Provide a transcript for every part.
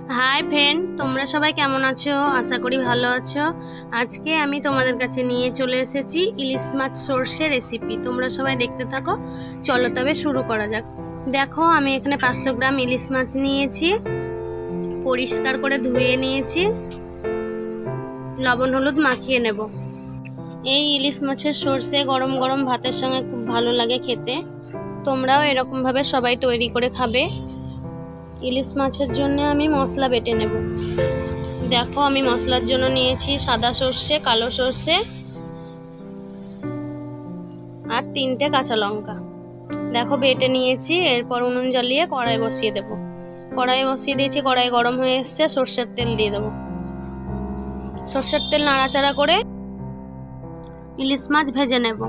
Hi friend, তোমরা সবাই কেমন আছো? আশা করি ভালো আছো। আজকে আমি তোমাদের কাছে নিয়ে চলে এসেছি ইলিশ মাছ সরষে রেসিপি। তোমরা সবাই দেখতে থাকো। চলো তবে শুরু করা যাক। দেখো, আমি এখানে 500 গ্রাম ইলিশ মাছ নিয়েছি, পরিষ্কার করে ধুয়ে নিয়েছি, লবণ হলুদ মাখিয়ে নেব। এই ইলিশ মাছের সরষে গরম গরম ভাতের সঙ্গে খুব ভালো লাগে খেতে। তোমরাও এরকমভাবে সবাই তৈরি করে খাবে। ইলিশ মাছের জন্য আমি মশলা বেটে নেব। দেখো, আমি মশলার জন্য নিয়েছি সাদা সর্ষে, কালো সর্ষে আর 3টে কাঁচা লঙ্কা। দেখো বেটে নিয়েছি। এরপর উনুন জ্বালিয়ে কড়াই বসিয়ে দেব। কড়াই বসিয়ে দিয়েছি, কড়াই গরম হয়ে এসছে। সর্ষের তেল দিয়ে দেব। সর্ষের তেল নাড়াচাড়া করে ইলিশ মাছ ভেজে নেব।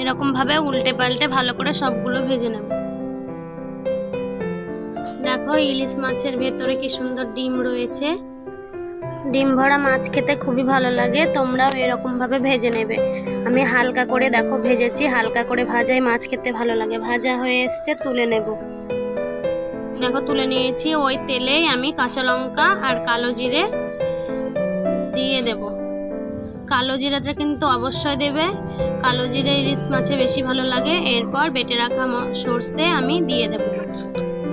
এরকম ভাবে উল্টে পাল্টে ভালো করে সবগুলো ভেজে নেব। দেখো, ইলিশ মাছের ভেতরে কি সুন্দর ডিম রয়েছে। ডিম ভরা মাছ খেতে খুবই ভালো লাগে। তোমরাও এরকম ভাবে ভেজে নেবে। আমি হালকা করে দেখো ভেজেছি। হালকা করে ভাজাই মাছ খেতে ভালো লাগে। ভাজা হয়ে এসছে, তুলে নেব। দেখো তুলে নিয়েছি। ওই তেলেই আমি কাঁচা লঙ্কা আর কালো জিরে দিয়ে দেব। কালো জিরাটা কিন্তু অবশ্যই দেবে। কালো জিরে ইলিশ মাছে বেশি ভালো লাগে। এরপর বেটে রাখা সর্ষে আমি দিয়ে দেব।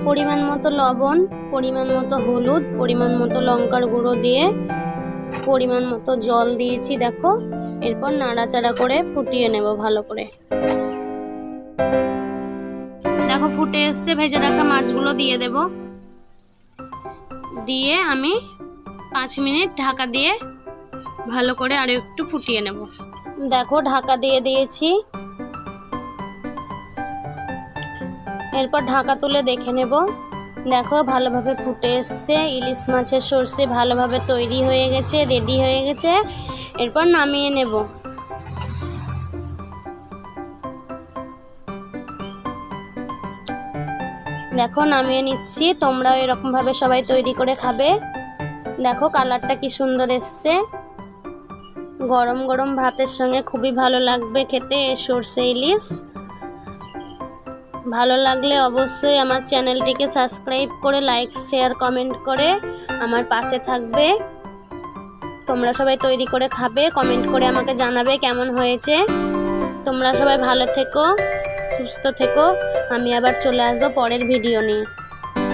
পরিমাণ মতো লবণ, পরিমাণ মতো হলুদ, পরিমাণ মতো লঙ্কার গুঁড়ো দিয়ে পরিমাণ মতো জল দিয়েছি। দেখো, এরপর নাড়াচাড়া করে ফুটিয়ে নেব ভালো করে। দেখো ফুটে এসছে। ভেজে রাখা মাছগুলো দিয়ে দেব। দিয়ে আমি 5 মিনিট ঢাকা দিয়ে ভালো করে আরো একটু ফুটিয়ে নেব। দেখো ঢাকা দিয়ে দিয়েছি। এরপর ঢাকা তুলে দেখে নেব। দেখো ভালোভাবে ফুটে এসছে। ইলিশ মাছের সরষে ভালোভাবে তৈরি হয়ে গেছে, রেডি হয়ে গেছে। এরপর নামিয়ে নেব। দেখো নামিয়ে নিচ্ছি। তোমরাও এরকম ভাবে সবাই তৈরি করে খাবে। দেখো কালারটা কি সুন্দর এসছে। গরম গরম ভাতের সঙ্গে খুবই ভালো লাগবে খেতে এই সরষে ইলিশ। ভালো লাগলে অবশ্যই আমার চ্যানেলটিকে সাবস্ক্রাইব করে লাইক শেয়ার কমেন্ট করে আমার পাশে থাকবে। তোমরা সবাই তৈরি করে খাবে, কমেন্ট করে আমাকে জানাবে কেমন হয়েছে। তোমরা সবাই ভালো থেকো, সুস্থ থেকো। আমি আবার চলে আসবো পরের ভিডিও নিয়ে।